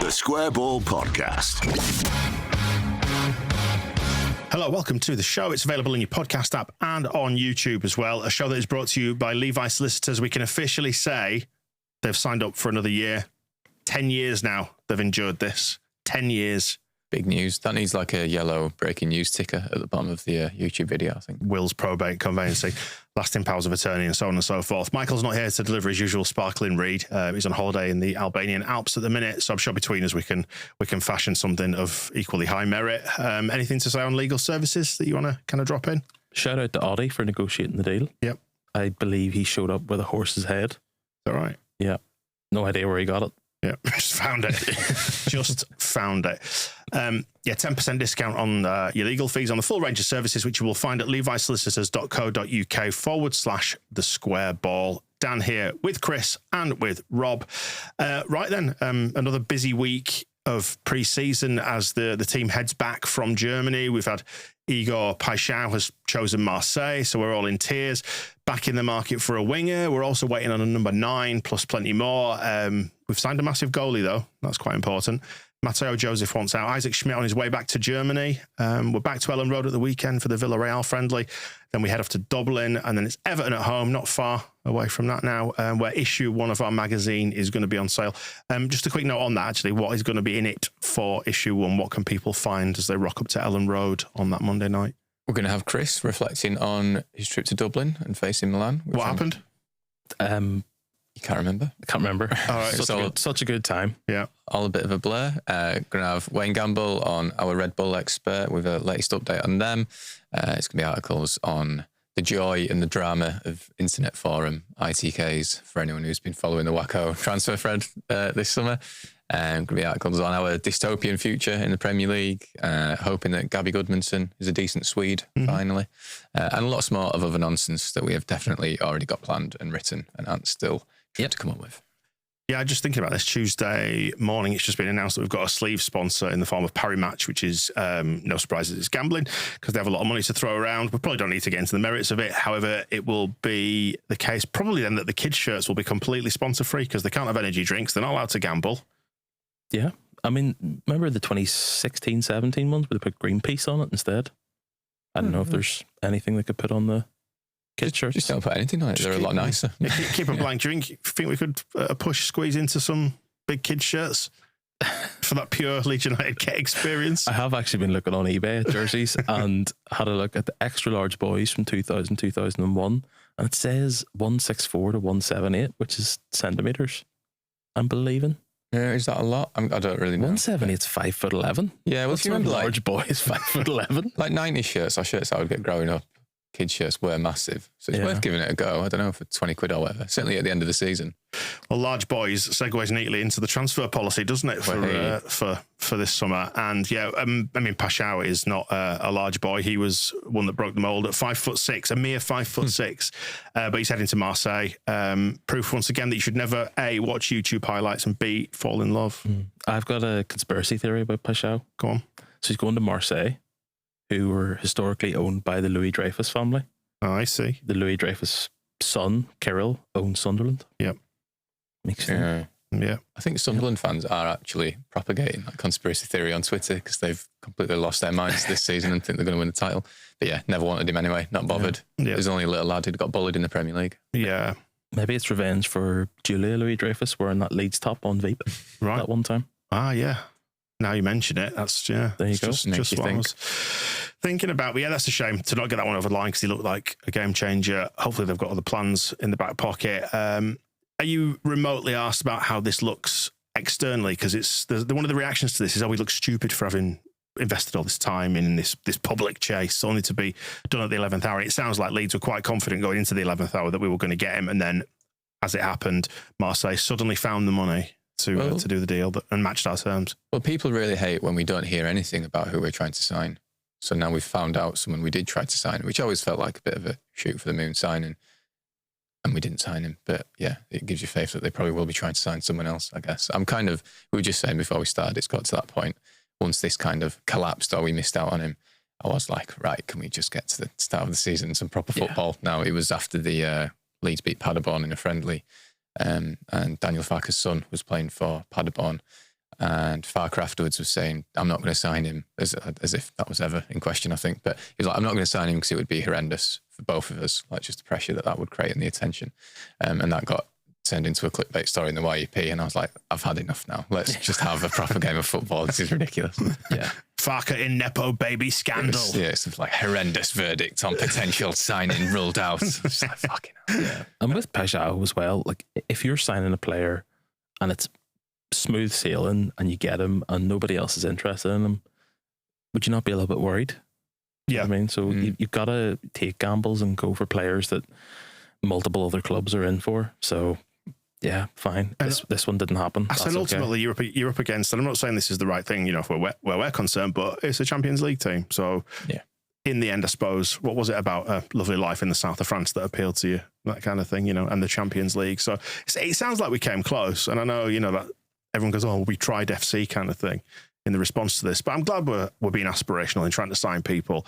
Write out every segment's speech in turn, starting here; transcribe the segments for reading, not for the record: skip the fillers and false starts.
The Square Ball Podcast. Hello, welcome to the show. It's available in your podcast app and on YouTube as well. A show that is brought to you by Levi Solicitors. We can officially say they've signed up for another year. 10 years now they've endured this. 10 years. Big news. That needs like a yellow breaking news ticker at the bottom of the YouTube video, I think. Will's probate conveyancing, lasting powers of attorney, and so on and so forth. Michael's not here to deliver his usual sparkling read. He's on holiday in the Albanian Alps at the minute, so I'm sure between us we can fashion something of equally high merit. Anything to say on legal services that you want to kind of drop in? Shout out to Audi for negotiating the deal. Yep. I believe he showed up with a horse's head. Is that right? Yeah. No idea where he got it. Yeah, just found it. Just found it. 10% discount on your legal fees on the full range of services, which you will find at levisolicitors.co.uk/the square ball. Dan here with Chris and with Rob. Right then, another busy week of pre-season as the team heads back from Germany. We've had Igor Paixão has chosen Marseille, so we're all in tears. Back in the market for a winger. We're also waiting on a number 9 plus plenty more. We've signed a massive goalie though. That's quite important. Matteo Joseph wants out. Isaac Schmidt on his way back to Germany. We're back to Ellen Road at the weekend for the Villarreal friendly. Then we head off to Dublin, and then it's Everton at home, not far away from that now, where issue 1 of our magazine is going to be on sale. Just a quick note on that, actually. What is going to be in it for issue 1? What can people find as they rock up to Ellen Road on that Monday night? We're going to have Chris reflecting on his trip to Dublin and facing Milan. What happened? You can't remember? I can't remember. All right, such a good time. Yeah. All a bit of a blur. Going to have Wayne Gamble on our Red Bull expert with a latest update on them. It's going to be articles on the joy and the drama of internet forum ITKs for anyone who's been following the Wacko transfer thread this summer. Going to be articles on our dystopian future in the Premier League, hoping that Gabby Goodmanson is a decent Swede, finally. And lots more of other nonsense that we have definitely already got planned and written and aren't still trying to come up with. Yeah, just thinking about this Tuesday morning, it's just been announced that we've got a sleeve sponsor in the form of Parry Match, which is no surprises, it's gambling because they have a lot of money to throw around. We probably don't need to get into the merits of it. However, it will be the case probably then that the kids' shirts will be completely sponsor free because they can't have energy drinks. They're not allowed to gamble. Yeah. I mean, remember the 2016-17 ones where they put Greenpeace on it instead? I don't know if there's anything they could put on the kids' shirts. Just don't put anything on it. They're a lot nicer. Keep a blank drink. Think we could squeeze into some big kids' shirts for that pure Leeds United kit experience? I have actually been looking on eBay at jerseys and had a look at the extra large boys from 2000, 2001, and it says 164 to 178, which is centimetres. I'm believing. Yeah, is that a lot? I don't really know. 170, it's 5'11". Yeah, well, if you remember, large boys, 5'11". Like 90s shirts or shirts I would get growing up, kids' shirts were massive. So it's worth giving it a go. I don't know, for 20 quid or whatever. Certainly at the end of the season. Well, large boys segues neatly into the transfer policy, doesn't it, for this summer? And yeah, I mean, Paixão is not a large boy. He was one that broke the mould at 5'6", a mere 5'6", but he's heading to Marseille. Proof once again that you should never A, watch YouTube highlights, and B, fall in love. I've got a conspiracy theory about Paixão. Go on. So he's going to Marseille, who were historically owned by the Louis Dreyfus family. Oh, I see. The Louis Dreyfus son, Kirill, owns Sunderland. Yep. Makes sense. Yeah. I think Sunderland fans are actually propagating that conspiracy theory on Twitter because they've completely lost their minds this season and think they're going to win the title. But yeah, never wanted him anyway, not bothered. Yeah. There's only a little lad who'd got bullied in the Premier League. Yeah. Maybe it's revenge for Julia Louis Dreyfus wearing that Leeds top on Veep that one time. Ah, yeah. Now you mention it, that's, there you go. Just what I was thinking about. But yeah, that's a shame to not get that one over the line because he looked like a game changer. Hopefully they've got other plans in the back pocket. Are you remotely asked about how this looks externally? Because one of the reactions to this is, we look stupid for having invested all this time in this public chase, only to be done at the 11th hour. It sounds like Leeds were quite confident going into the 11th hour that we were going to get him. And then as it happened, Marseille suddenly found the money to do the deal and matched our terms. Well, people really hate when we don't hear anything about who we're trying to sign. So now we've found out someone we did try to sign, which always felt like a bit of a shoot for the moon signing. And we didn't sign him. But yeah, it gives you faith that they probably will be trying to sign someone else, I guess. We were just saying before we started, it's got to that point. Once this kind of collapsed or we missed out on him, I was like, right, can we just get to the start of the season and some proper football? Now, it was after the Leeds beat Paderborn in a friendly. And Daniel Farke's son was playing for Paderborn. And Farker afterwards was saying, I'm not going to sign him, as if that was ever in question, I think. But he was like, I'm not going to sign him because it would be horrendous for both of us, like just the pressure that would create and the attention. And that got turned into a clickbait story in the YEP. And I was like, I've had enough now. Let's just have a proper game of football. This is ridiculous. Yeah. Farker in Nepo baby scandal. It's like horrendous verdict on potential signing ruled out. It's like, fucking hell. Yeah. And with Paixão as well, like if you're signing a player and it's smooth sailing and you get him and nobody else is interested in him, would you not be a little bit worried? Yeah. I mean, so you've got to take gambles and go for players that multiple other clubs are in for. So yeah, fine. This one didn't happen. I said ultimately you're up against, and I'm not saying this is the right thing, where we're concerned, but it's a Champions League team. So yeah, in the end, I suppose, what was it about a lovely life in the south of France that appealed to you? That kind of thing, and the Champions League. So it sounds like we came close, and I know, that everyone goes, oh, we tried FC kind of thing in the response to this, but I'm glad we're being aspirational in trying to sign people.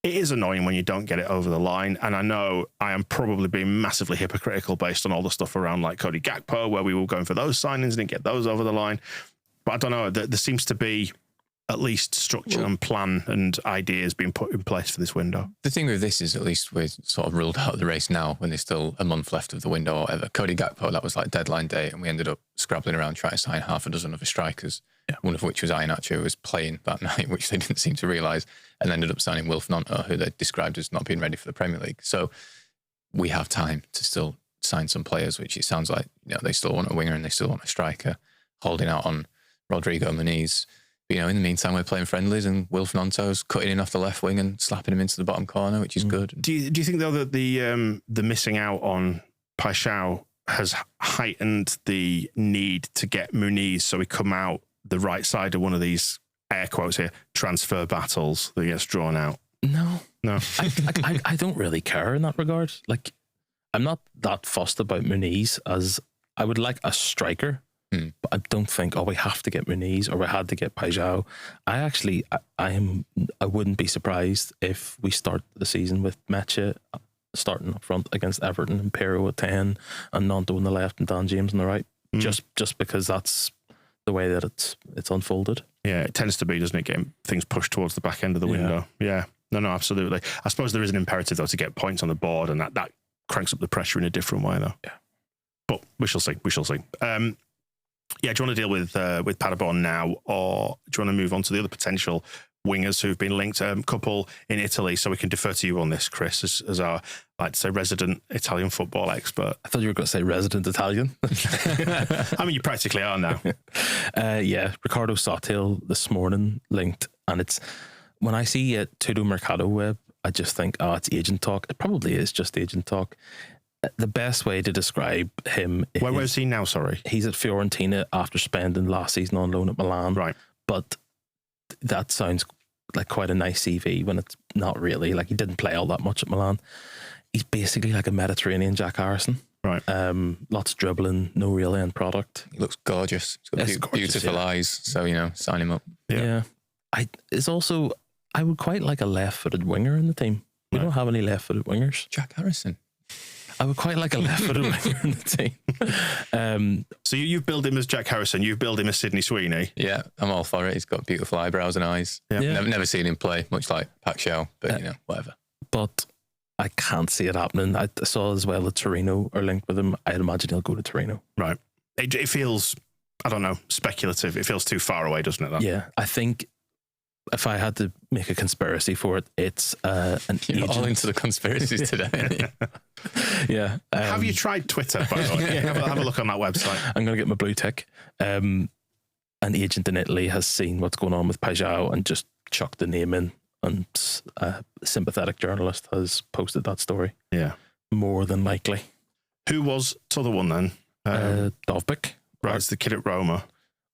It is annoying when you don't get it over the line, and I know I am probably being massively hypocritical based on all the stuff around like Cody Gakpo, where we were going for those signings and didn't get those over the line. But I don't know, there seems to be at least structure and plan and ideas being put in place for this window. The thing with this is at least we're sort of ruled out of the race now when there's still a month left of the window or whatever. Cody Gakpo, that was like deadline day, and we ended up scrabbling around trying to sign half a dozen other strikers, one of which was Iheanacho, who was playing that night, which they didn't seem to realise, and ended up signing Wilf Gnonto, who they described as not being ready for the Premier League. So we have time to still sign some players, which it sounds like they still want a winger and they still want a striker, holding out on Rodrigo Muniz. In the meantime, we're playing friendlies and Wilf Gnonto's cutting in off the left wing and slapping him into the bottom corner, which is good. Do you think, though, that the missing out on Paixão has heightened the need to get Muniz so we come out the right side of one of these, air quotes here, transfer battles that gets drawn out? No. I I don't really care in that regard. Like, I'm not that fussed about Muniz, as I would like a striker. But I don't think, we have to get Muniz or we had to get Paixão. I wouldn't be surprised if we start the season with Meche starting up front against Everton and Pero at 10 and Gnonto on the left and Dan James on the right. Just because that's the way that it's unfolded. Yeah, it tends to be, doesn't it, getting things pushed towards the back end of the window. Yeah. No, absolutely. I suppose there is an imperative, though, to get points on the board, and that cranks up the pressure in a different way, though. Yeah. But we shall see. Yeah, do you want to deal with Paderborn now, or do you want to move on to the other potential wingers who've been linked? A couple in Italy, so we can defer to you on this, Chris, as our, like to say, resident Italian football expert. I thought you were going to say resident Italian. I mean, you practically are now. Yeah, Ricardo Sottil this morning linked, and it's when I see Todo Mercado Web, I just think, it's agent talk. It probably is just agent talk. The best way to describe him is... Where is he now, sorry? He's at Fiorentina after spending last season on loan at Milan. Right. But that sounds like quite a nice CV when it's not really. Like, he didn't play all that much at Milan. He's basically like a Mediterranean Jack Harrison. Right. Lots of dribbling, no real end product. He looks gorgeous. He's got beautiful eyes. So, sign him up. Yeah. I would quite like a left-footed winger in the team. We don't have any left-footed wingers. Jack Harrison. I would quite like a left-footed winger in the team. So you've billed him as Jack Harrison. You've billed him as Sidney Sweeney. Yeah, I'm all for it. He's got beautiful eyebrows and eyes. Yeah. Never seen him play, much like Paixão, but whatever. But I can't see it happening. I saw as well that Torino are linked with him. I'd imagine he'll go to Torino. Right. It feels, I don't know, speculative. It feels too far away, doesn't it? Though? Yeah, I think if I had to make a conspiracy for it, it's an You're agent. all into the conspiracies today. Yeah. Have you tried Twitter, by the way? Have a look on that website. I'm going to get my blue tick. An agent in Italy has seen what's going on with Paixão and just chucked the name in, and a sympathetic journalist has posted that story. Yeah. More than likely. Who was the other one then? Dovbyk. Right, it's the kid at Roma.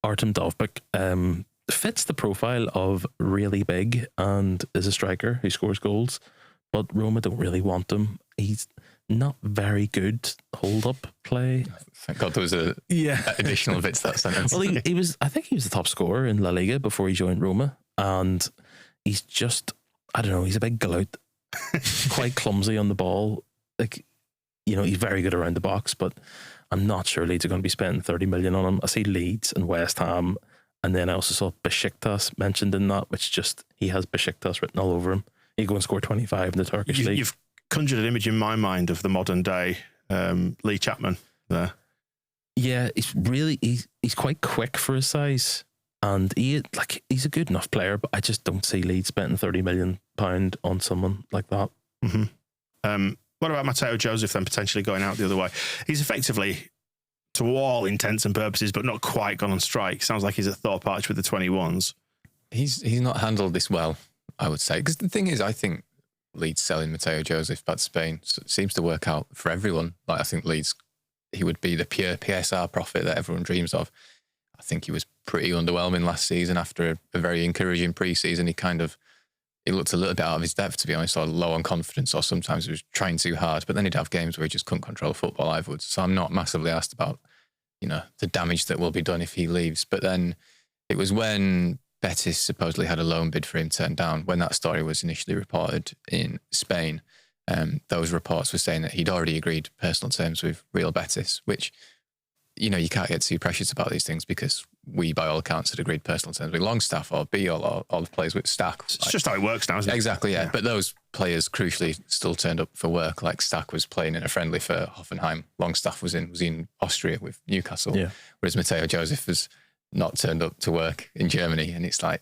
Artem Dovbyk. Fits the profile of really big and is a striker who scores goals, but Roma don't really want him. He's not very good hold-up play. Thank God there was a additional bit to that sentence. Well, he was. I think he was the top scorer in La Liga before he joined Roma, and he's just, I don't know, he's a big galoot, quite clumsy on the ball. Like, he's very good around the box, but I'm not sure Leeds are going to be spending 30 million on him. I see Leeds and West Ham And then I also saw Besiktas mentioned in that, which just, he has Besiktas written all over him. He go and score 25 in the Turkish league. You've conjured an image in my mind of the modern day Lee Chapman there. Yeah, he's quite quick for his size, and he's a good enough player, but I just don't see Leeds spending £30 million on someone like that. Mm-hmm. What about Matteo Joseph then potentially going out the other way? He's effectively, to all intents and purposes, but not quite gone on strike. Sounds like he's at Thorpe Arch with the 21s. He's not handled this well, I would say. Because the thing is, I think Leeds selling Matteo Joseph back to Spain seems to work out for everyone. Like, I think Leeds, he would be the pure PSR profit that everyone dreams of. I think he was pretty underwhelming last season after a very encouraging pre-season. He looked a little bit out of his depth, to be honest, or low on confidence, or sometimes he was trying too hard. But then he'd have games where he just couldn't control football either. So I'm not massively asked about, the damage that will be done if he leaves. But then it was when Betis supposedly had a loan bid for him turned down, when that story was initially reported in Spain. Those reports were saying that he'd already agreed personal terms with Real Betis, which, you can't get too precious about these things, because we, by all accounts, had agreed personal terms with Longstaff or Beale or all the players with Stack. It's just how it works now, isn't it? Exactly, yeah. But those players crucially still turned up for work. Like Stack was playing in a friendly for Hoffenheim. Longstaff was in Austria with Newcastle, whereas Matteo Joseph has not turned up to work in Germany. And it's like,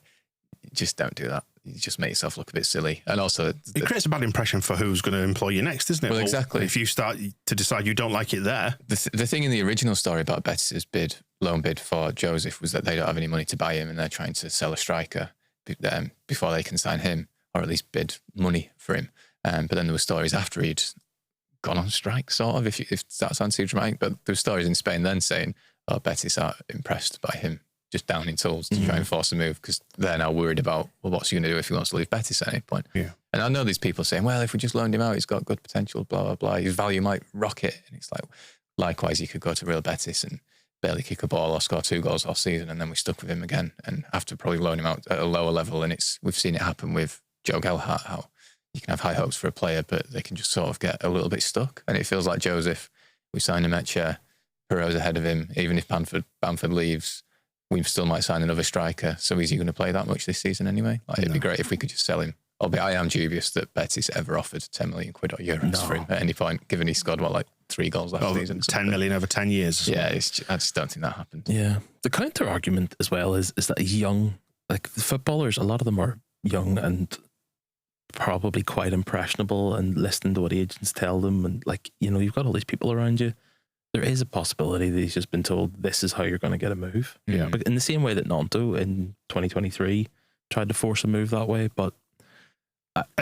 just don't do that. You just make yourself look a bit silly. And also, it creates a bad impression for who's going to employ you next, isn't it? Well, exactly. If you start to decide you don't like it there. The thing in the original story about Betis' loan bid for Joseph was that they don't have any money to buy him, and they're trying to sell a striker before they can sign him, or at least bid money for him. But then there were stories after he'd gone on strike, sort of, if that sounds too dramatic. But there were stories in Spain then saying, Betis are impressed by him just downing tools to try and force a move, because they're now worried about, what's he going to do if he wants to leave Betis at any point? Yeah. And I know these people saying, well, if we just loaned him out, he's got good potential, blah, blah, blah. His value might rocket. And it's like, likewise, he could go to Real Betis and barely kick a ball or score 2 goals all season, and then we're stuck with him again and have to probably loan him out at a lower level. And we've seen it happen with Joe Gelhardt, how you can have high hopes for a player, but they can just sort of get a little bit stuck. And it feels like Joseph, we signed him at Perot's ahead of him. Even if Bamford leaves, we still might sign another striker. So is he going to play that much this season anyway? It'd be great if we could just sell him. Albeit I am dubious that Betis ever offered 10 million quid or euros for him at any point, given he scored, 3 goals last season. 10 million over 10 years. Yeah, I just don't think that happened. Yeah. The counter argument as well is that he's young. Like, the footballers, a lot of them are young and probably quite impressionable and listening to what agents tell them. And you've got all these people around you. There is a possibility that he's just been told, this is how you're going to get a move. Yeah. But in the same way that Nanto in 2023 tried to force a move that way, but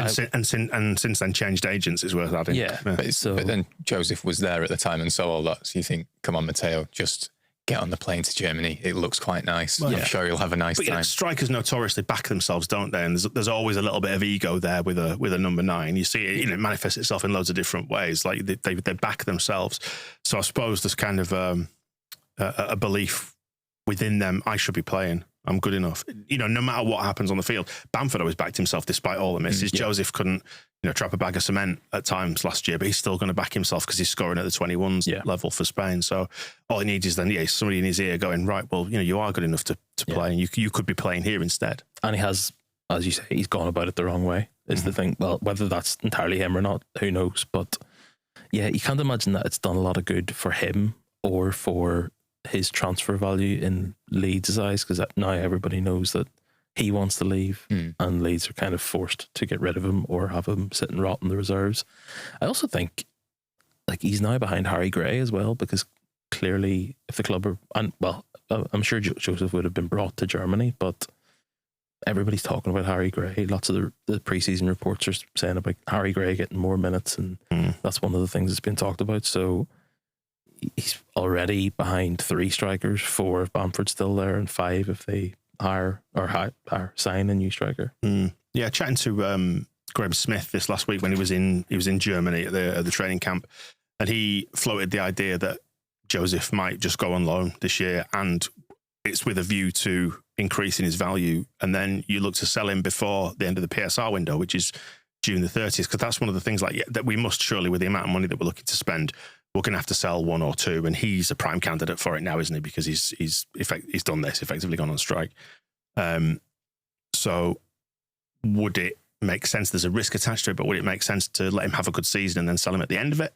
since then changed agents, is worth adding. Yeah. But then Joseph was there at the time and saw all that. So you think, come on, Matteo, just get on the plane to Germany. It looks quite nice. Well, I'm sure you'll have a nice time. Strikers notoriously back themselves, don't they? And there's always a little bit of ego there with a number 9. You see it, it manifests itself in loads of different ways. Like they back themselves. So I suppose there's kind of a belief within them, I should be playing. I'm good enough. No matter what happens on the field. Bamford always backed himself despite all the misses. Joseph couldn't, trap a bag of cement at times last year, but he's still going to back himself because he's scoring at the 21s level for Spain. So all he needs is then, somebody in his ear going, right, well, you are good enough to play, and you could be playing here instead. And he has, as you say, he's gone about it the wrong way, is the thing. Well, whether that's entirely him or not, who knows? But yeah, you can't imagine that it's done a lot of good for him or for his transfer value in Leeds' eyes, because now everybody knows that he wants to leave and Leeds are kind of forced to get rid of him or have him sit and rot in the reserves. I also think he's now behind Harry Gray as well, because clearly if the club I'm sure Joseph would have been brought to Germany, but everybody's talking about Harry Gray. Lots of the pre-season reports are saying about Harry Gray getting more minutes, and that's one of the things that's been talked about. So he's already behind 3 strikers, 4 if Bamford's still there, and 5 if they sign a new striker. Yeah, chatting to Graham Smith this last week when he was in Germany at the training camp, and he floated the idea that Joseph might just go on loan this year, and it's with a view to increasing his value, and then you look to sell him before the end of the PSR window, which is June the 30th, because that's one of the things that we must surely, with the amount of money that we're looking to spend, we're going to have to sell one or two, and he's a prime candidate for it now, isn't he? Because he's done this, effectively gone on strike. So would it make sense? There's a risk attached to it, but would it make sense to let him have a good season and then sell him at the end of it?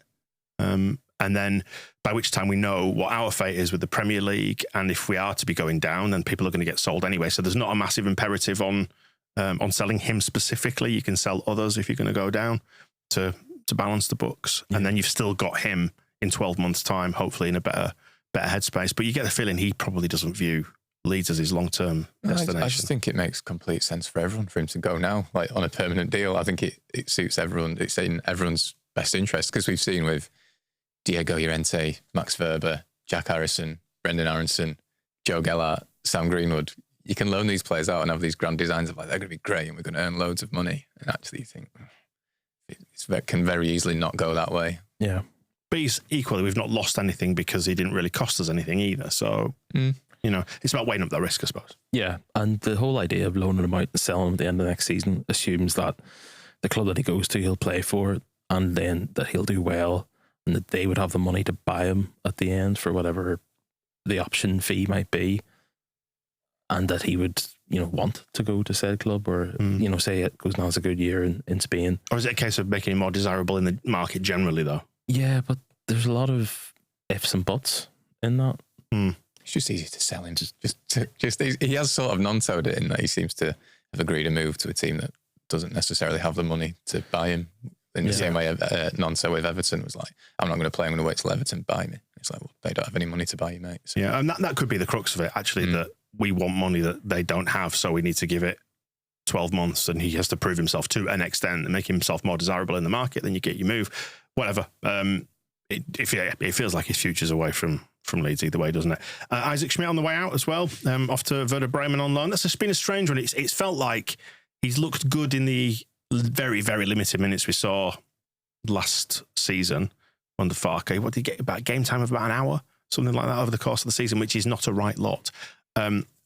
And then by which time we know what our fate is with the Premier League, and if we are to be going down, then people are going to get sold anyway. So there's not a massive imperative on selling him specifically. You can sell others if you're going to go down to balance the books, and then you've still got him in 12 months' time, hopefully in a better headspace. But you get the feeling he probably doesn't view Leeds as his long-term destination. I just think it makes complete sense for everyone for him to go now, like on a permanent deal. I think it suits everyone. It's in everyone's best interest, because we've seen with Diego Llorente, Max Verber, Jack Harrison, Brendan Aronson, Joe Gellart, Sam Greenwood. You can loan these players out and have these grand designs of like, they're going to be great and we're going to earn loads of money. And actually you think it can very easily not go that way. Yeah. But equally, we've not lost anything because he didn't really cost us anything either. So, it's about weighing up that risk, I suppose. Yeah. And the whole idea of loaning him out and selling him at the end of the next season assumes that the club that he goes to, he'll play for, and then that he'll do well, and that they would have the money to buy him at the end for whatever the option fee might be, and that he would, want to go to said club, or, say it goes and has a good year in Spain. Or is it a case of making him more desirable in the market generally, though? Yeah, but there's a lot of ifs and buts in that. It's just easy to sell him. He has sort of non-sold it in that he seems to have agreed to move to a team that doesn't necessarily have the money to buy him. In the same way, Nonso with Everton was like, I'm not going to play, I'm going to wait till Everton buy me. It's like, well, they don't have any money to buy you, mate. So. Yeah, and that could be the crux of it, actually, that we want money that they don't have, so we need to give it 12 months, and he has to prove himself to an extent and make himself more desirable in the market, then you get your move. Whatever. It feels like his future's away from Leeds either way, doesn't it? Isaac Schmidt on the way out as well, off to Werder Bremen on loan. That's been a strange one. It's felt like he's looked good in the very, very limited minutes we saw last season under Farke. What did he get? About game time of about an hour? Something like that over the course of the season, which is not a right lot.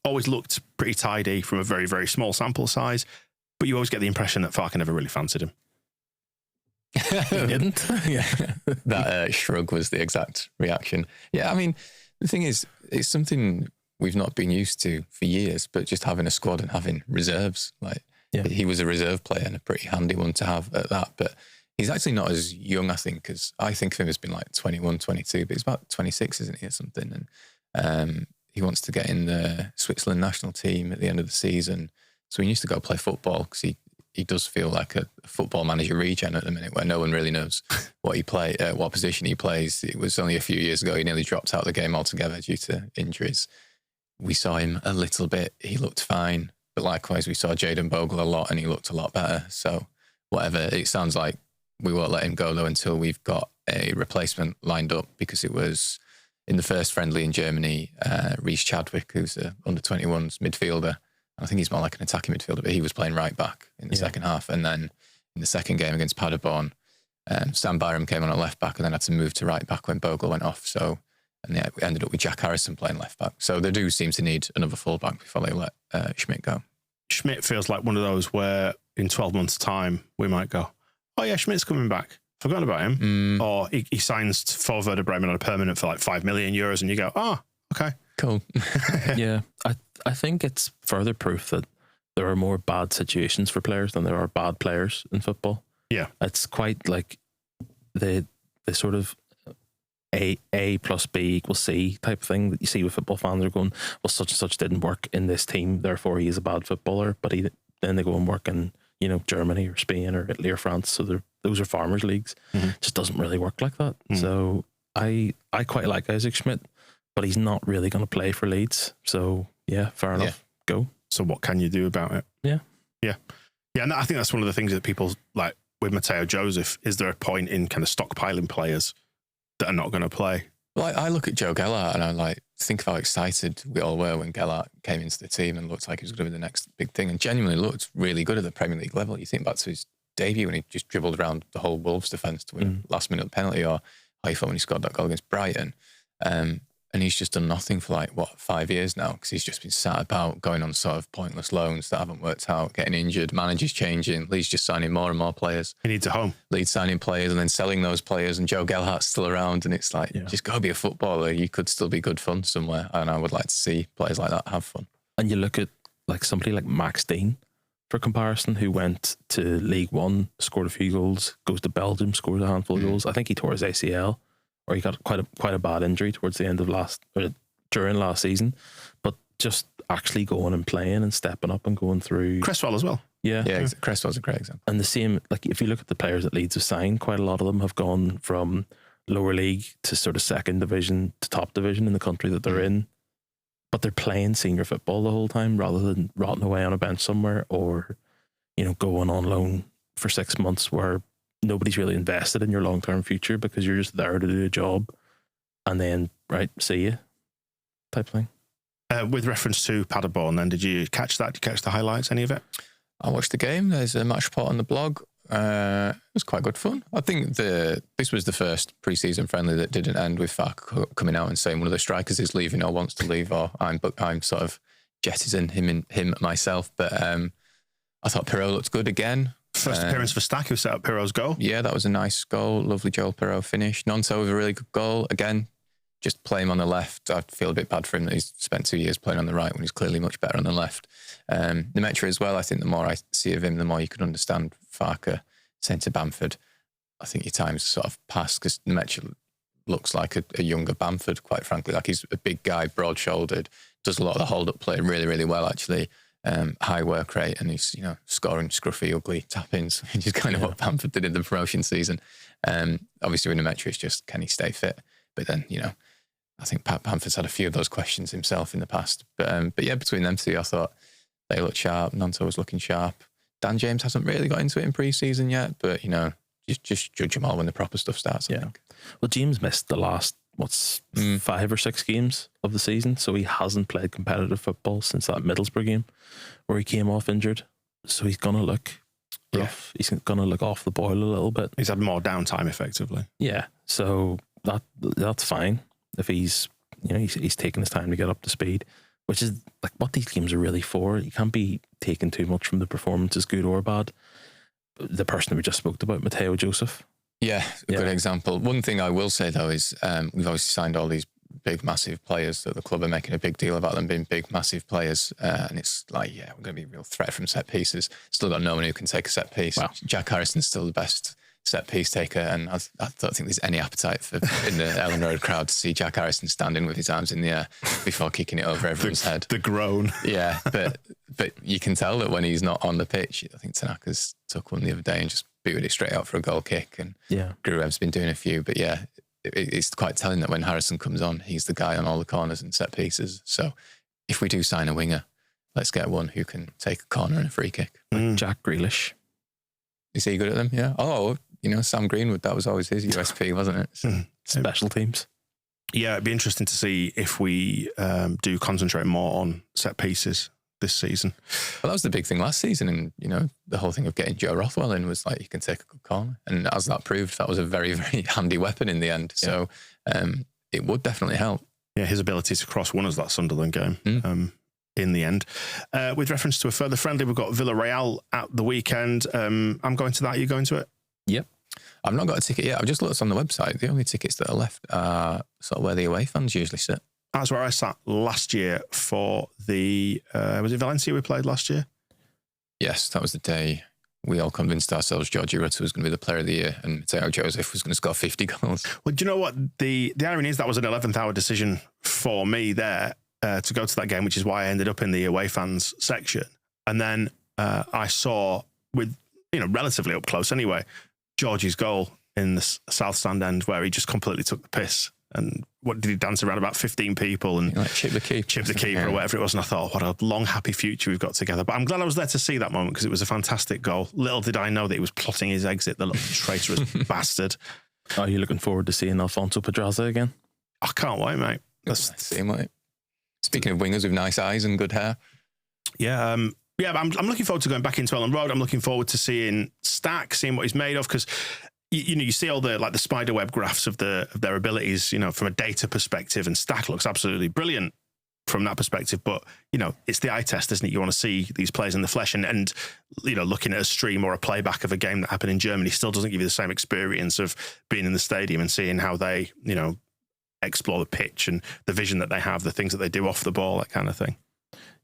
Always looked pretty tidy from a very, very small sample size, but you always get the impression that Farke never really fancied him. He didn't. Yeah. That shrug was the exact reaction. Yeah, I mean, the thing is, it's something we've not been used to for years, but just having a squad and having reserves. Like, he was a reserve player and a pretty handy one to have at that. But he's actually not as young, I think, because I think of him as being like 21, 22, but he's about 26, isn't he, or something? And he wants to get in the Switzerland national team at the end of the season. So he needs to go play football, because he does feel like a football manager regen at the minute, where no one really knows what position he plays. It was only a few years ago he nearly dropped out of the game altogether due to injuries. We saw him a little bit. He looked fine. But likewise, we saw Jayden Bogle a lot and he looked a lot better. So whatever, it sounds like we won't let him go, though, until we've got a replacement lined up, because it was in the first friendly in Germany, Reece Chadwick, who's a under-21s midfielder. I think he's more like an attacking midfielder, but he was playing right back in the second half. And then in the second game against Paderborn, Sam Byram came on at left back and then had to move to right back when Bogle went off. So, and we ended up with Jack Harrison playing left back. So they do seem to need another fullback before they let Schmidt go. Schmidt feels like one of those where in 12 months' time we might go, oh yeah, Schmidt's coming back. Forgot about him. Or he signs for Werder Bremen on a permanent for like €5 million, and you go, oh, okay. Cool. Yeah, I think it's further proof that there are more bad situations for players than there are bad players in football. Yeah. It's quite like the sort of A plus B equals C type thing that you see with football fans are going, well, such and such didn't work in this team, therefore he is a bad footballer, but then they go and work in, Germany or Spain or Italy or France, so those are farmers leagues. It just doesn't really work like that. So I quite like Isaac Schmidt, but he's not really going to play for Leeds. So yeah, fair enough. Go. So what can you do about it? Yeah. And I think that's one of the things that people like with Matteo Joseph. Is there a point in kind of stockpiling players that are not going to play? Well, I look at Joe Gellart and I think of how excited we all were when Gellart came into the team and looked like he was going to be the next big thing, and genuinely looked really good at the Premier League level. You think back to his debut when he just dribbled around the whole Wolves defence to win a last minute penalty, or how he felt when he scored that goal against Brighton. And he's just done nothing for 5 years now, because he's just been sat about going on sort of pointless loans that haven't worked out, getting injured, managers changing, Leeds just signing more and more players. He needs a home. Leeds signing players and then selling those players, and Joe Gelhart's still around, and it's just go be a footballer. You could still be good fun somewhere, and I would like to see players like that have fun. And you look at somebody like Max Dean, for comparison, who went to League One, scored a few goals, goes to Belgium, scores a handful of goals. I think he tore his ACL, or he got quite a bad injury towards the end of during last season, but just actually going and playing and stepping up and going through. Cresswell as well. Yeah. Cresswell's a great example. And the same, if you look at the players that Leeds have signed, quite a lot of them have gone from lower league to sort of second division to top division in the country that they're in, but they're playing senior football the whole time rather than rotting away on a bench somewhere, or going on loan for 6 months where nobody's really invested in your long-term future because you're just there to do a job and then, right, see you type thing. With reference to Paderborn, then, did you catch that? Did you catch the highlights, any of it? I watched the game. There's a match report on the blog. It was quite good fun. I think this was the first pre-season friendly that didn't end with Fark coming out and saying one of the strikers is leaving or wants to leave, or I'm sort of jettisoning him myself. But I thought Pirot looked good again. First appearance for Stack, who set up Pirot's goal. Yeah, that was a nice goal. Lovely Joel Pirot finish. Nonto with a really good goal. Again, just play him on the left. I feel a bit bad for him that he's spent 2 years playing on the right when he's clearly much better on the left. Nemetra as well. I think the more I see of him, the more you can understand Farker saying to Bamford, I think your time's sort of passed, because Nemetra looks like a younger Bamford, quite frankly. Like, he's a big guy, broad-shouldered, does a lot of the hold-up play really, really well, actually. High work rate, and he's scoring scruffy, ugly tap-ins, which is kind of what Bamford did in the promotion season. Obviously, with Nemetra, it's just, can he stay fit? But then, I think Pat Bamford's had a few of those questions himself in the past. But yeah, between them two, I thought they looked sharp. Nonto was looking sharp. Dan James hasn't really got into it in pre-season yet, but, just judge them all when the proper stuff starts, I think. Well, James missed the last, 5 or 6 games of the season, so he hasn't played competitive football since that Middlesbrough game where he came off injured. So he's going to look rough. He's going to look off the boil a little bit. He's had more downtime, effectively. Yeah, so that's fine if he's taking his time to get up to speed, which is like what these games are really for. You can't be taking too much from the performances, good or bad. The person we just spoke about, Matteo Joseph. Yeah, good example. One thing I will say, though, is we've obviously signed all these big, massive players that the club are making a big deal about them being big, massive players. And it's like, we're going to be a real threat from set pieces. Still got no one who can take a set piece. Wow. Jack Harrison's still the best set piece taker, and I don't think there's any appetite in the Ellen Road crowd to see Jack Harrison standing with his arms in the air before kicking it over everyone's head. The groan. Yeah, but you can tell that when he's not on the pitch. I think Tanaka's took one the other day and just booted it straight out for a goal kick, and Gurev's been doing a few. But yeah, it's quite telling that when Harrison comes on, he's the guy on all the corners and set pieces. So if we do sign a winger, let's get one who can take a corner and a free kick. Like Jack Grealish. Is he good at them? Yeah. Oh, Sam Greenwood, that was always his USP, wasn't it? Special teams. Yeah, it'd be interesting to see if we do concentrate more on set pieces this season. Well, that was the big thing last season, and the whole thing of getting Joe Rothwell in was like, you can take a good corner, and as that proved, that was a very, very handy weapon in the end. So it would definitely help. Yeah, his ability to cross won us that Sunderland game. In the end. With reference to a further friendly, we've got Villarreal at the weekend. I'm going to that. Are you going to it? Yep. I've not got a ticket yet. I've just looked on the website. The only tickets that are left are sort of where the away fans usually sit. That's where I sat last year for the... was it Valencia we played last year? Yes, that was the day we all convinced ourselves Georgie Rutter was going to be the player of the year and Matteo Joseph was going to score 50 goals. Well, do you know what? The irony is that was an 11th hour decision for me there to go to that game, which is why I ended up in the away fans section. And then I saw, with relatively up close anyway, Georgie's goal in the south stand end where he just completely took the piss. And what did he dance around about 15 people and chip the keeper or whatever it was. And I thought, what a long, happy future we've got together. But I'm glad I was there to see that moment because it was a fantastic goal. Little did I know that he was plotting his exit, the little traitorous bastard. Are you looking forward to seeing Alfonso Pedraza again? I can't wait, mate. Speaking of wingers with nice eyes and good hair. Yeah, I'm looking forward to going back into Ellen Road. I'm looking forward to seeing Stack, seeing what he's made of, because you see all the spiderweb graphs of their abilities, from a data perspective, and Stack looks absolutely brilliant from that perspective. But it's the eye test, isn't it? You want to see these players in the flesh, and looking at a stream or a playback of a game that happened in Germany still doesn't give you the same experience of being in the stadium and seeing how they explore the pitch and the vision that they have, the things that they do off the ball, that kind of thing.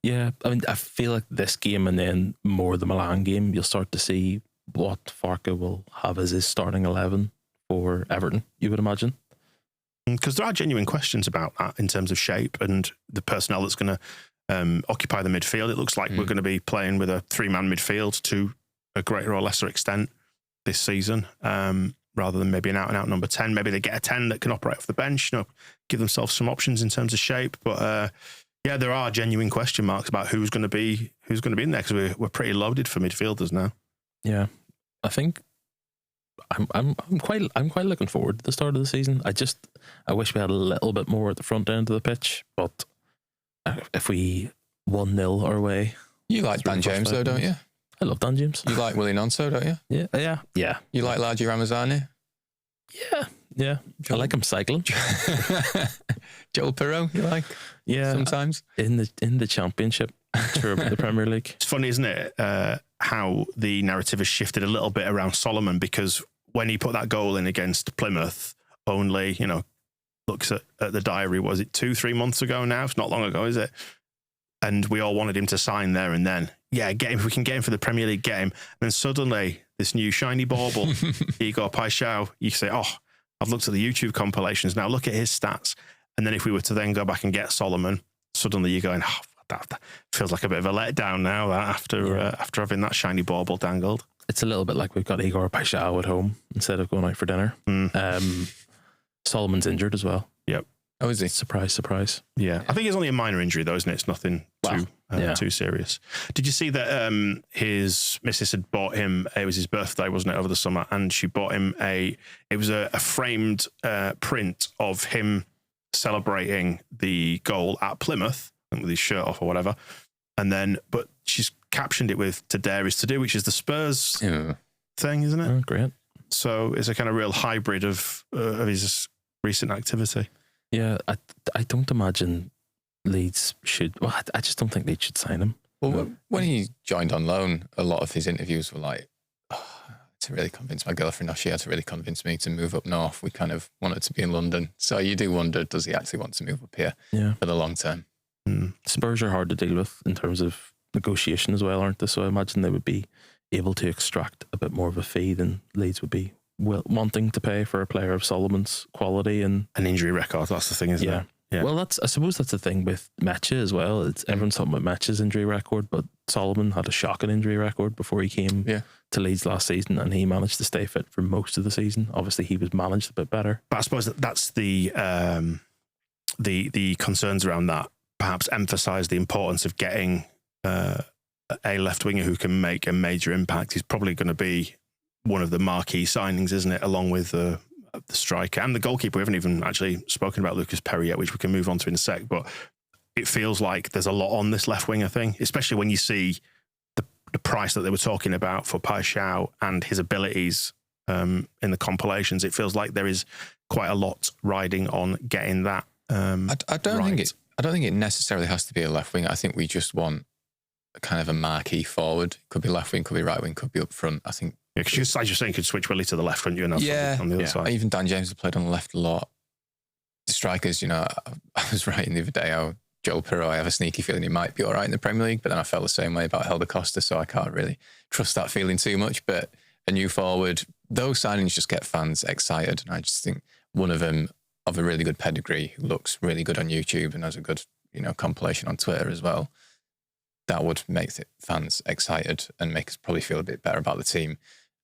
Yeah, I mean, I feel like this game and then more the Milan game, you'll start to see what Farke will have as his starting 11 for Everton, you would imagine. Because there are genuine questions about that in terms of shape and the personnel that's going to occupy the midfield. It looks like we're going to be playing with a 3-man midfield to a greater or lesser extent this season, rather than maybe an out-and-out number 10. Maybe they get a 10 that can operate off the bench, give themselves some options in terms of shape. But yeah, there are genuine question marks about who's going to be in there, because we're pretty loaded for midfielders now. Yeah, I think I'm quite looking forward to the start of the season. I wish we had a little bit more at the front end of the pitch, but if we 1-0 our way, you like Dan James though, don't you? I love Dan James. You like Willie Nonso, don't you? Yeah. You like Laji Ramazani? Yeah. I like him cycling. Joel Pirro, you like? Yeah, sometimes in the Championship, sure, about the Premier League. It's funny, isn't it? How the narrative has shifted a little bit around Solomon, because when he put that goal in against Plymouth, only looks at the diary, was it 2-3 months ago now? It's not long ago, is it? And we all wanted him to sign there and then. Yeah, if we can get him for the Premier League game. And then suddenly, this new shiny bauble, Igor Paixão, you say, oh, I've looked at the YouTube compilations now, look at his stats. And then if we were to then go back and get Solomon, suddenly you're going, oh, that feels like a bit of a letdown now after having that shiny bauble dangled. It's a little bit like we've got Igor Paixão at home instead of going out for dinner. Solomon's injured as well. Yep. Oh, is he? Surprise. Yeah. I think it's only a minor injury though, isn't it? It's nothing too serious. Did you see that his missus had bought him, it was his birthday, wasn't it, over the summer, and she bought him a framed print of him celebrating the goal at Plymouth with his shirt off or whatever. And then, but she's captioned it with "To dare is to do," which is the Spurs thing, isn't it? Oh, great. So it's a kind of real hybrid of his recent activity. Yeah, I don't imagine Leeds should. Well, I just don't think Leeds should sign him. Well, when he joined on loan, a lot of his interviews were like, to really convince my girlfriend, or she had to really convince me to move up north. We kind of wanted to be in London. So you do wonder, does he actually want to move up here for the long term? Spurs are hard to deal with in terms of negotiation as well, aren't they? So I imagine they would be able to extract a bit more of a fee than Leeds would be wanting to pay for a player of Solomon's quality and an injury record. That's the thing, isn't it? Yeah. Well, I suppose that's the thing with Mecha as well. It's everyone's talking about Mecha's injury record, but Solomon had a shocking injury record before he came to Leeds last season, and he managed to stay fit for most of the season. Obviously, he was managed a bit better. But I suppose that's the concerns around that perhaps emphasise the importance of getting a left winger who can make a major impact. He's probably going to be one of the marquee signings, isn't it? Along with the striker and the goalkeeper. We haven't even actually spoken about Lucas Perry yet, which we can move on to in a sec. But it feels like there's a lot on this left winger thing, especially when you see the price that they were talking about for Paixão and his abilities in the compilations. It feels like there is quite a lot riding on getting that. I don't think it necessarily has to be a left wing. I think we just want a kind of a marquee forward. Could be left wing, could be right wing, could be up front. I think. Yeah, because as you're saying, you could switch Willie to the left, couldn't you? And on the other side. Even Dan James has played on the left a lot. The strikers, I was writing the other day how Joel Pirro, I have a sneaky feeling he might be all right in the Premier League, but then I felt the same way about Helder Costa, so I can't really trust that feeling too much. But a new forward, those signings just get fans excited. And I just think one of them of a really good pedigree, who looks really good on YouTube and has a good, compilation on Twitter as well, that would make fans excited and make us probably feel a bit better about the team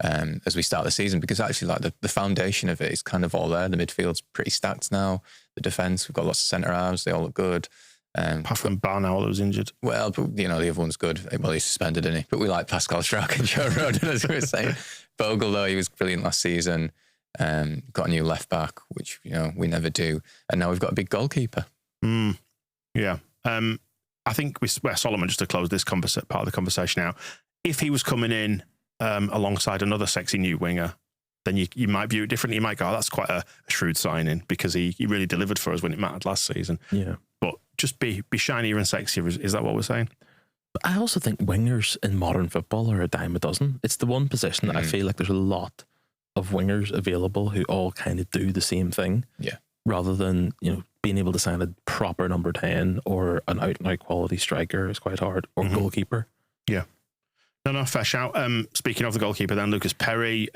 as we start the season, because actually like the foundation of it is kind of all there. The midfield's pretty stacked now. The defence, we've got lots of centre halves, they all look good. Apart from Barnell, that was injured. Well, but, the other one's good. Well, he's suspended, isn't he? But we like Pascal Struijk and Joe Rodon, as we were saying. Bogle, though, he was brilliant last season. Got a new left back, which, we never do. And now we've got a big goalkeeper. Yeah. I think Solomon, just to close this part of the conversation out, if he was coming in alongside another sexy new winger, then you might view it differently. You might go, oh, that's quite a shrewd signing because he really delivered for us when it mattered last season. Yeah. But just be shinier and sexier. Is that what we're saying? But I also think wingers in modern football are a dime a dozen. It's the one position that I feel like there's a lot of wingers available who all kind of do the same thing. Yeah. Rather than, being able to sign a proper number 10 or an out and out quality striker is quite hard, or goalkeeper. Yeah. No, fair shout. Speaking of the goalkeeper then, Lucas Perry,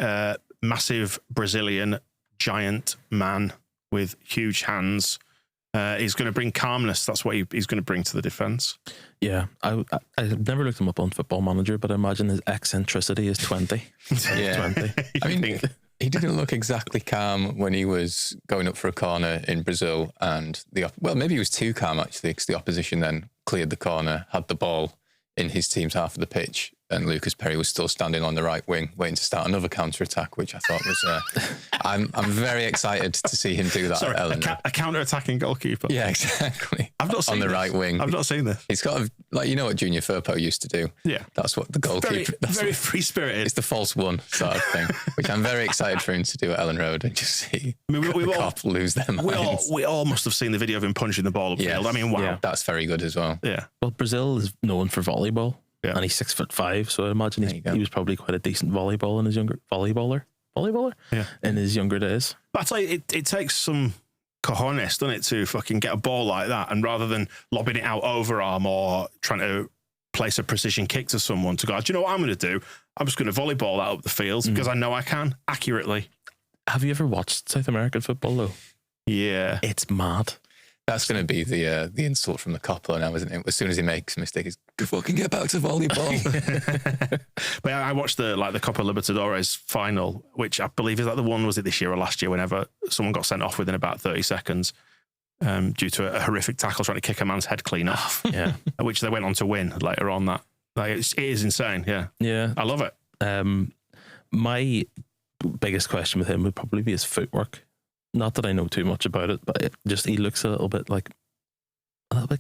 massive Brazilian giant man with huge hands. He's going to bring calmness. That's what he's going to bring to the defence. Yeah, I've never looked him up on Football Manager, but I imagine his eccentricity is 20. Yeah. 20. I mean, he didn't look exactly calm when he was going up for a corner in Brazil, and maybe he was too calm actually, because the opposition then cleared the corner, had the ball in his team's half of the pitch, and Lucas Perry was still standing on the right wing waiting to start another counter-attack, which I thought was... I'm very excited to see him do that. Sorry, a counter-attacking goalkeeper. Yeah, exactly. I've not seen on the right wing. I've not seen this. He's got what Junior Firpo used to do. Yeah. That's what the goalkeeper... Very free-spirited. It's the false one sort of thing, which I'm very excited for him to do at Ellen Road and just see the cop lose their minds. We all must have seen the video of him punching the ball upfield. Yes. I mean, wow. Yeah. That's very good as well. Yeah. Well, Brazil is known for volleyball. Yeah. And he's 6'5", so I imagine he was probably quite a decent volleyballer in his younger days. But I tell you, it takes some cojones, doesn't it, to fucking get a ball like that, and rather than lobbing it out overarm or trying to place a precision kick to someone, to go, do you know what I'm going to do? I'm just going to volleyball that up the field because I know I can accurately. Have you ever watched South American football though? Yeah, it's mad. That's going to be the insult from the coupler now, isn't it? As soon as he makes a mistake, he's fucking get back to volleyball. But I watched the Copa Libertadores final, which I believe is the one, was it this year or last year, whenever someone got sent off within about 30 seconds due to a horrific tackle trying to kick a man's head clean off. Yeah, which they went on to win later on. It is insane. Yeah, I love it. My biggest question with him would probably be his footwork. Not that I know too much about it, but he looks a little bit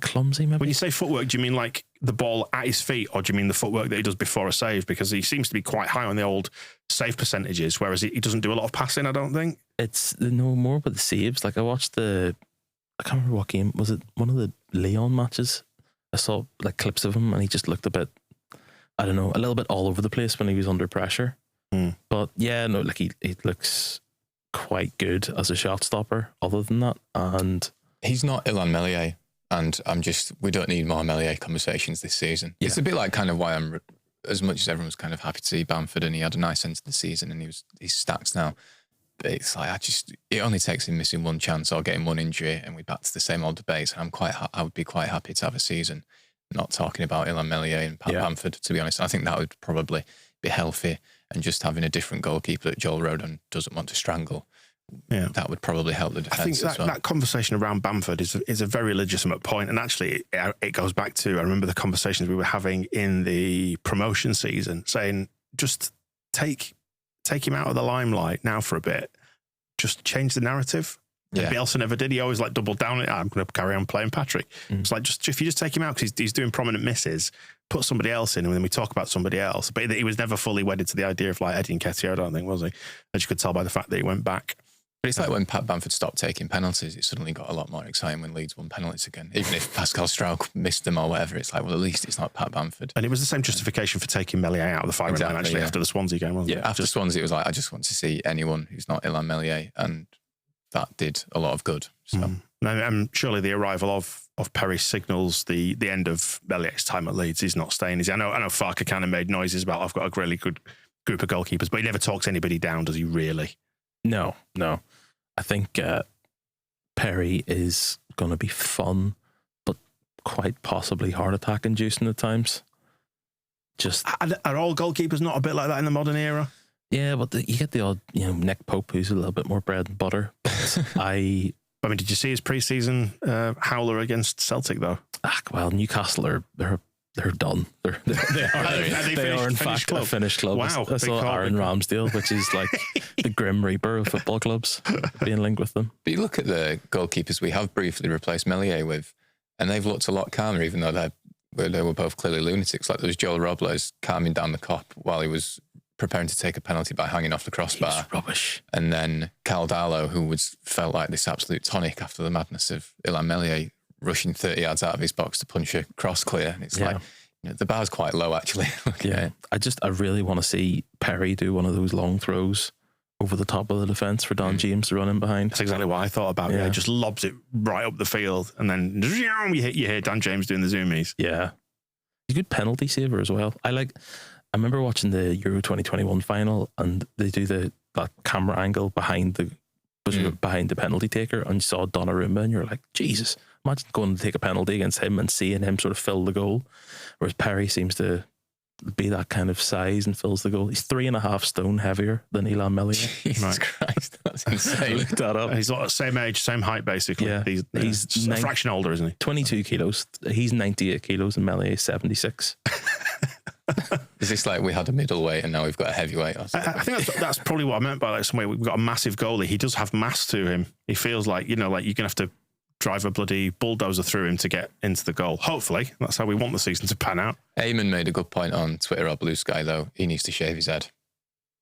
clumsy, maybe. When you say footwork, do you mean like the ball at his feet, or do you mean the footwork that he does before a save? Because he seems to be quite high on the old save percentages, whereas he doesn't do a lot of passing, I don't think. It's more about the saves. Like I watched I can't remember what game, was it one of the Leon matches? I saw like clips of him and he just looked a bit, I don't know, a little bit all over the place when he was under pressure. But yeah, no, like he looks quite good as a shot stopper other than that, and he's not Ilan Melier, and we don't need more Melier conversations this season. It's a bit like kind of why I'm, as much as everyone's kind of happy to see Bamford and he had a nice end to the season and he's stacked now, but it's like it only takes him missing one chance or getting one injury and we're back to the same old debates, and I would be quite happy to have a season not talking about Ilan Melier and Bamford, to be honest. I think that would probably be healthy, and just having a different goalkeeper that Joel Rodon doesn't want to strangle, that would probably help the defence. I think that conversation around Bamford is a very legitimate point, and actually it goes back to, I remember the conversations we were having in the promotion season, saying just take him out of the limelight now for a bit, just change the narrative. Yeah. Bielsa never did. He always doubled down on it. I'm going to carry on playing Patrick. It's like, if you just take him out because he's doing prominent misses, put somebody else in, and then we talk about somebody else. But he was never fully wedded to the idea of Eddie Nketiah, I don't think, was he? As you could tell by the fact that he went back. But it's like when Pat Bamford stopped taking penalties, it suddenly got a lot more exciting when Leeds won penalties again. Even if Pascal Strauch missed them or whatever, it's like, well, at least it's not Pat Bamford. And it was the same justification for taking Melier out of the firing line, actually, after the Swansea game, wasn't it? After Swansea, it was like, I just want to see anyone who's not Ilan Melier, and that did a lot of good. So. And surely the arrival of Perry signals the end of Melier's time at Leeds. He's not staying, is he? I know Farke kind of made noises about, I've got a really good group of goalkeepers, but he never talks anybody down, does he, really? No. I think Perry is going to be fun, but quite possibly heart attack inducing at times. Are all goalkeepers not a bit like that in the modern era? Yeah, but you get the odd, Nick Pope, who's a little bit more bread and butter. I mean, did you see his pre-season howler against Celtic though? Well, Newcastle they're done. They are in fact a finished club. Wow, I saw Aaron Ramsdale, which is like the Grim Reaper of football clubs, being linked with them. But you look at the goalkeepers we have briefly replaced Melier with, and they've looked a lot calmer, even though they were both clearly lunatics. Like there was Joel Robles calming down the cop while he was preparing to take a penalty by hanging off the crossbar. He was rubbish. And then Caldalo, who felt like this absolute tonic after the madness of Ilan Meslier, rushing 30 yards out of his box to punch a cross clear. And it's like, the bar's quite low, actually. I really want to see Perry do one of those long throws over the top of the defence for Don James to run in behind. That's exactly what I thought about. Yeah, just lobs it right up the field, and then you hear Dan James doing the zoomies. Yeah, he's a good penalty saver as well. I remember watching the Euro 2021 final, and they do that camera angle behind the penalty taker, and you saw Donnarumma, and you're like, Jesus, imagine going to take a penalty against him and seeing him sort of fill the goal, whereas Perry seems to be that kind of size and fills the goal. He's 3.5 stone heavier than Ilan Meslier. Jesus Christ, that's insane. Look that up. He's like same age, same height, basically. Yeah, he's a fraction older, isn't he? 22 kilos. He's 98 kilos and Meslier is 76. Is this like we had a middleweight and now we've got a heavyweight? Or something? I think that's probably what I meant by like some way. We've got a massive goalie. He does have mass to him. He feels like, like you're going to have to drive a bloody bulldozer through him to get into the goal. Hopefully, that's how we want the season to pan out. Eamon made a good point on Twitter or Blue Sky, though. He needs to shave his head.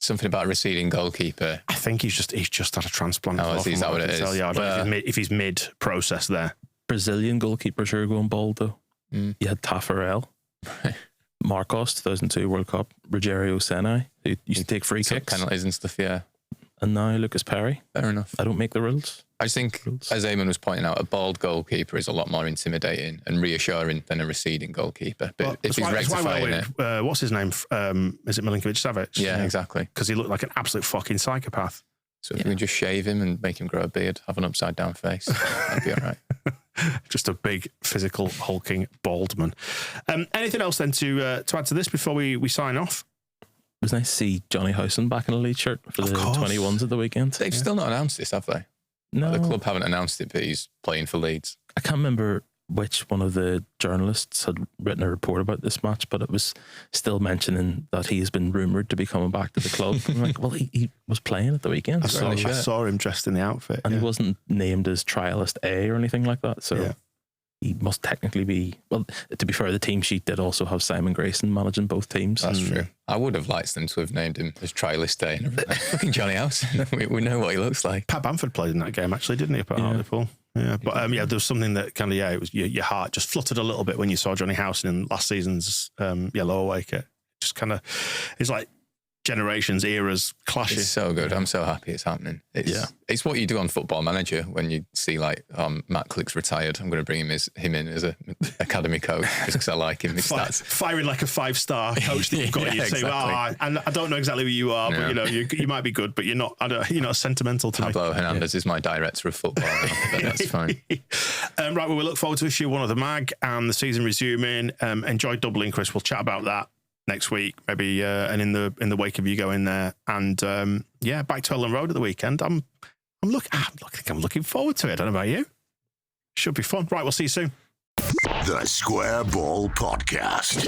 Something about a receding goalkeeper. I think he's just had a transplant. Oh, is that what it is? Yeah, I don't know if he's mid-process there. Brazilian goalkeepers are going bald, though. You had Tafarel. Marcos, 2002 World Cup. Rogerio Senai, who used to take free kicks. Penalties and stuff, yeah. And now Lucas Perry. Fair enough. I don't make the rules. I just think, as Eamon was pointing out, a bald goalkeeper is a lot more intimidating and reassuring than a receding goalkeeper. But if he's rectifying it... what's his name? Is it Milinkovic-Savic? Yeah, exactly. Because he looked like an absolute fucking psychopath. So if we can just shave him and make him grow a beard, have an upside-down face, that'd be all right. Just a big, physical, hulking, bald man. Anything else then to add to this before we sign off? It was nice to see Johnny Howson back in a Leeds shirt for the 21s at the weekend. They've still not announced this, have they? No. The club haven't announced it, but he's playing for Leeds. I can't remember which one of the journalists had written a report about this match, but it was still mentioning that he has been rumoured to be coming back to the club. I'm like, well, he was playing at the weekend. I saw him dressed in the outfit. And he wasn't named as trialist A or anything like that. So he must technically be... Well, to be fair, the team sheet did also have Simon Grayson managing both teams. That's true. I would have liked them to have named him as trialist A. Fucking Johnny Howson. we know what he looks like. Pat Bamford played in that game, actually, didn't he? Up at Hartlepool. Yeah, but there was something that kind of it was your heart just fluttered a little bit when you saw Johnny Howson in last season's Yellow Away kit. Just kind of, it's like generations, eras clashing. It's so good. I'm so happy it's happening. It's what you do on Football Manager when you see like Matt Click's retired. I'm going to bring him in as an academy coach just because I like him. Firing like a 5-star coach that you've got in your team. And I don't know exactly who you are, but you might be good, but you're not. You're not sentimental to me. Pablo Hernandez is my director of football now, but that's fine. Right, well, we look forward to issue 1 of the mag and the season resuming. Enjoy doubling, Chris. We'll chat about that next week, maybe, and in the wake of you going there, and back to Ellen Road at the weekend. I'm looking forward to it. I don't know about you. Should be fun. Right, we'll see you soon. The Square Ball Podcast.